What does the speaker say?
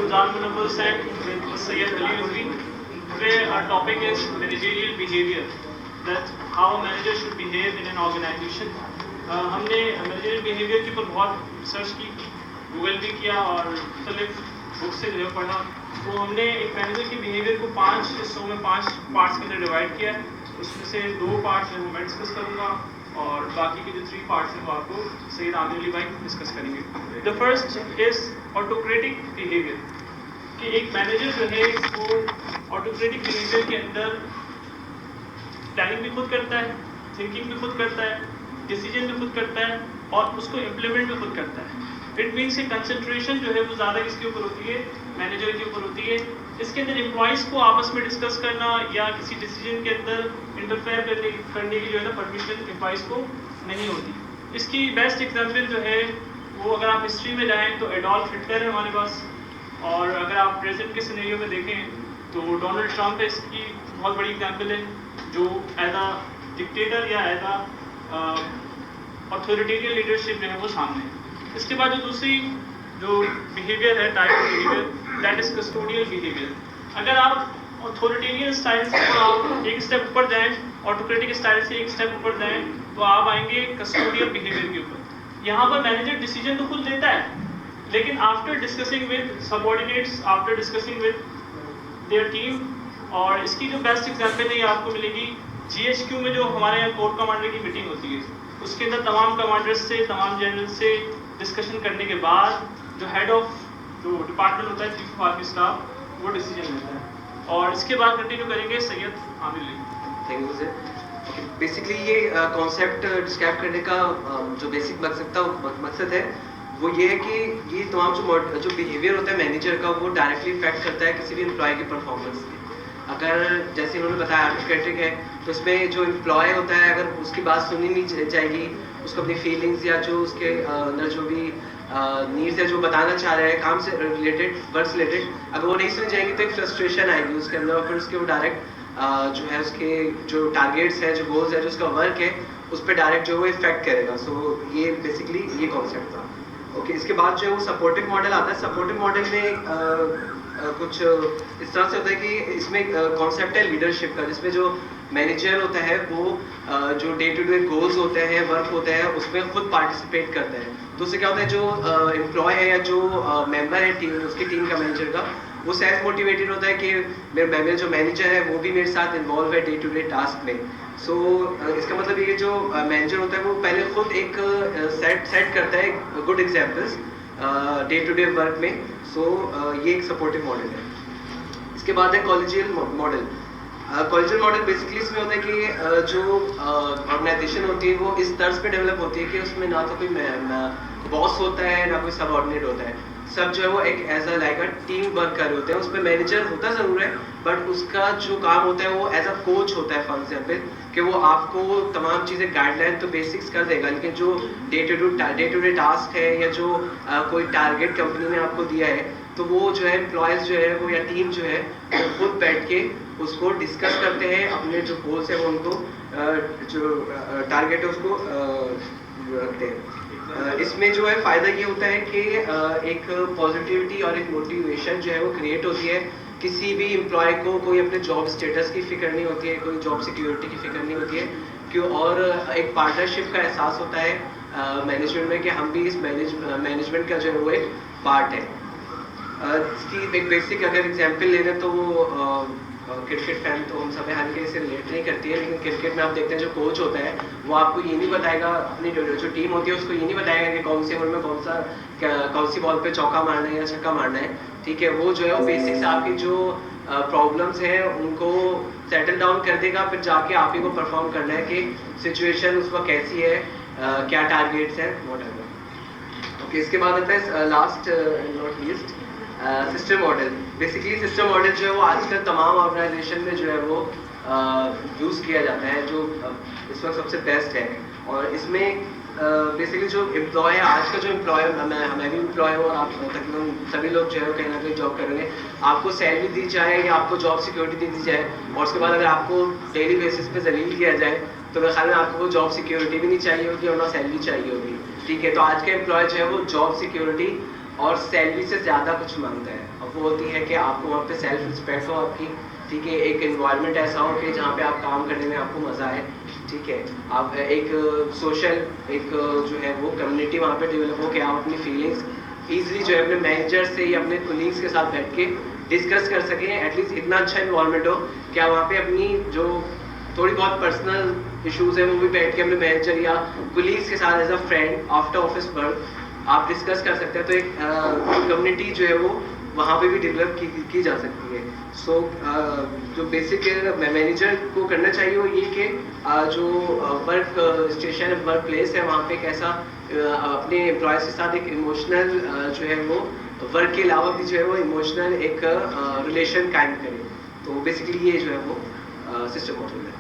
Ramzan Munawwar Said with Sayyid Ali Uzri. Today our topic is managerial behavior. That how a manager should behave in an organization. हमने managerial behavior के ऊपर बहुत research की, Google भी किया और मुख्तलिफ बुक से जो है पढ़ा. तो हमने एक मैनेजर के बिहेवियर को 5 हिस्सों में 5 पार्ट्स के अंदर डिवाइड किया. उसमें से 2 पार्ट्स जो मैं डिस्कस करूँगा और बाकी के जो 3 पार्ट्स हैं वो आपको सैयद आमिर अली भाई डिस्कस करेंगे. The first is autocratic behaviour. कि एक मैनेजर जो है वो ऑटोक्रेटिक बिहेवियर के अंदर प्लानिंग भी खुद करता है, थिंकिंग भी खुद करता है, डिसीजन भी खुद करता है और उसको इम्प्लीमेंट भी खुद करता है. इट मीन्स कि कंसंट्रेशन जो है वो ज़्यादा किसके ऊपर होती है, मैनेजर के ऊपर होती है. इसके अंदर एम्प्लॉइज़ को आपस में डिस्कस करना या किसी डिसीजन के अंदर इंटरफेयर करने की जो है ना परमिशन एम्प्लॉइज़ को नहीं होती. इसकी बेस्ट एग्जांपल जो है वो अगर आप हिस्ट्री में जाएं तो एडोल्फ हिटलर है हमारे पास, और अगर आप प्रेजेंट के सिनेरियो में देखें तो डोनाल्ड ट्रंप है इसकी बहुत बड़ी एग्जाम्पल है, जो एज अ डिक्टेटर या एज अ अथॉरिटेरियन लीडरशिप जो है वो सामने है. इसके बाद जो दूसरी जो बिहेवियर है, type of behaviour, that is custodial behaviour. अगर आप अथॉरिटेरियन स्टाइल से आप एक स्टेप ऊपर जाएं, ऑटोक्रेटिक स्टाइल से एक स्टेप ऊपर जाएं, तो आप आएंगे कस्टोडियल बिहेवियर के ऊपर. यहाँ पर मैनेजर डिसीजन तो खुद लेता है, लेकिन after discussing with subordinates, after discussing with their team. और इसकी जो बेस्ट एग्जाम्पल है ये आपको मिलेगी GHQ में, जो हमारे यहाँ कोर कमांडर की मीटिंग होती है. उसके अंदर तमाम कमांडर्स से, तमाम जनरल से डिस्कशन करने के बाद जो हेड ऑफ जो डिपार्टमेंट होता है, चीफ ऑफ आर्मी स्टाफ, वो डिसीजन लेता है. और इसके बाद कंटिन्यू करेंगे Syed Aamir Ali. Thank you sir. Basically ये कॉन्सेप्ट डिस्क्राइब करने का जो बेसिक मकसद है वो ये है कि ये तमाम जो बिहेवियर होता है मैनेजर का, वो डायरेक्टली इफेक्ट करता है किसी भी एम्प्लॉय की परफॉर्मेंस की. अगर जैसे उन्होंने बताया ऑटोक्रेटिक है तो इसमें जो एम्प्लॉय होता है अगर उसकी बात सुनी नहीं जाएगी, उसको अपनी फीलिंग्स या जो उसके अंदर जो भी नीड्स है, जो बताना चाह रहे हैं काम से रिलेटेड, वर्क से रिलेटेड, अगर वो नहीं सुनी जाएंगी तो एक फ्रस्ट्रेशन आएगी उसके अंदर, और फिर उसके वो डायरेक्ट जो है उसके जो टारगेट्स है, जो गोल्स है, जो उसका वर्क है, उस पर डायरेक्ट जो है वो इफेक्ट करेगा. सो ये बेसिकली ये कॉन्सेप्ट था. ओके, इसके बाद जो है वो सपोर्टिव मॉडल आता है. सपोर्टिव मॉडल में कुछ इस तरह से होता है कि इसमें कॉन्सेप्ट है लीडरशिप का, जिसमें जो मैनेजर होता है वो जो डे टू डे गोल्स होते हैं, वर्क होते हैं, उसमें खुद पार्टिसिपेट करता है. तो उससे क्या होता है, जो एम्प्लॉय है या जो मेंबर है टीम, उसकी टीम का, मैनेजर का, वो सेल्फ मोटिवेटेड होता है कि मेरे जो मैनेजर है वो भी मेरे साथ इन्वॉल्व है डे टू डे टास्क में. सो इसका मतलब ये जो मैनेजर होता है वो पहले खुद एक सेट करता है good examples day to day work में. सो ये एक सपोर्टिव मॉडल है. इसके बाद है कॉलेजियल मॉडल. कॉलेजियल मॉडल बेसिकली इसमें होता है कि जो ऑर्गेनाइजेशन होती है वो इस तर्ज पे डेवलप होती है कि उसमें ना तो कोई बॉस होता है ना कोई सबऑर्डिनेट होता है. सब जो है वो एक as a like a team work कर रहे होते हैं. उसमें मैनेजर होता ज़रूर है, बट उसका जो काम होता है वो एज अ कोच होता है, फॉर एग्जाम्पल, कि वो आपको तमाम चीज़ें गाइडलाइन तो बेसिक्स कर देगा, लेकिन जो डे टू डे टास्क है या जो कोई टारगेट कंपनी ने आपको दिया है, तो वो जो है एम्प्लॉयज़ जो है वो या टीम जो है वो खुद बैठ के उसको डिस्कस करते हैं. अपने जो गोल्स है वो उनको जो टारगेट है उसको रखते हैं. इसमें जो है फ़ायदा ये होता है कि एक पॉजिटिविटी और एक मोटिवेशन जो है वो क्रिएट होती है. किसी भी एम्प्लॉय को कोई अपने जॉब स्टेटस की फ़िक्र नहीं होती है, कोई जॉब सिक्योरिटी की फ़िक्र नहीं होती है क्यों, और एक पार्टनरशिप का एहसास होता है मैनेजमेंट में कि हम भी इस मैनेजमेंट का जो है वो एक पार्ट है. इसकी एक बेसिक अगर एग्जांपल ले लें तो वो क्रिकेट फैन तो हम सब हालांकि इससे रिलेट नहीं करती है, लेकिन क्रिकेट में आप देखते हैं जो कोच होता है वो आपको ये नहीं बताएगा, अपनी जो टीम होती है उसको ये नहीं बताएगा कि कौन से ओवर में कौन सी बॉल पे चौका मारना है या छक्का मारना है. ठीक है, वो जो है वो बेसिक्स आपकी जो प्रॉब्लम्स हैं उनको सेटल डाउन कर देगा. फिर जाके आप ही को परफॉर्म करना है कि सिचुएशन उस वक्त कैसी है, क्या टारगेट्स हैं, व्हाटएवर. ओके, इसके बाद आता है last not least system model. Basically system model जो है वो आजकल तमाम ऑर्गेनाइजेशन में जो है वो यूज़ किया जाता है, जो इस वक्त सबसे बेस्ट है. और इसमें बेसिकली जो एम्प्लॉय है, आज का जो एम्प्लॉय, मैं भी एम्प्लॉय हूँ और आप तकरीबन सभी लोग जो है कहीं ना कहीं जॉब करेंगे, आपको सैलरी दी जाए या आपको जॉब सिक्योरिटी दी जाए, और उसके बाद अगर आपको डेली बेसिस पे जलील किया जाए तो मेरे ख्याल में आपको वो जॉब सिक्योरिटी भी नहीं चाहिए होगी और ना सैलरी चाहिए होगी. ठीक है, तो आज का एम्प्लॉय जो है वो जॉब सिक्योरिटी और सैलरी से ज़्यादा कुछ मांगता है। अब वो होती है कि आपको वहाँ पे सेल्फ रिस्पेक्ट हो आपकी, ठीक है, एक इन्वायरमेंट ऐसा हो कि जहाँ पे आप काम करने में आपको मज़ा आए, ठीक है, आप एक सोशल एक जो है वो कम्युनिटी वहाँ पे डेवलप हो कि आप अपनी फीलिंग्स ईजिली जो है अपने मैनेजर से या अपने कोलीग्स के साथ बैठ के डिस्कस कर सकें। एटलीस्ट इतना अच्छा इन्वायरमेंट हो कि आप वहाँ पे अपनी जो थोड़ी बहुत पर्सनल इश्यूज़ हैं वो भी बैठ के अपने मैनेजर या कोलीग्स के साथ as a friend after office work आप डिस्कस कर सकते हैं। तो एक कम्युनिटी जो है वो वहाँ पे भी डेवलप की जा सकती है। सो जो बेसिक मैनेजर को करना चाहिए वो ये कि जो वर्क स्टेशन वर्क प्लेस है वहाँ पे कैसा अपने एम्प्लॉयज़ के साथ एक इमोशनल जो है वो वर्क के अलावा भी जो है वो इमोशनल एक रिलेशन कायम करे। तो बेसिकली ये जो है वो सिस्टम मॉडल है।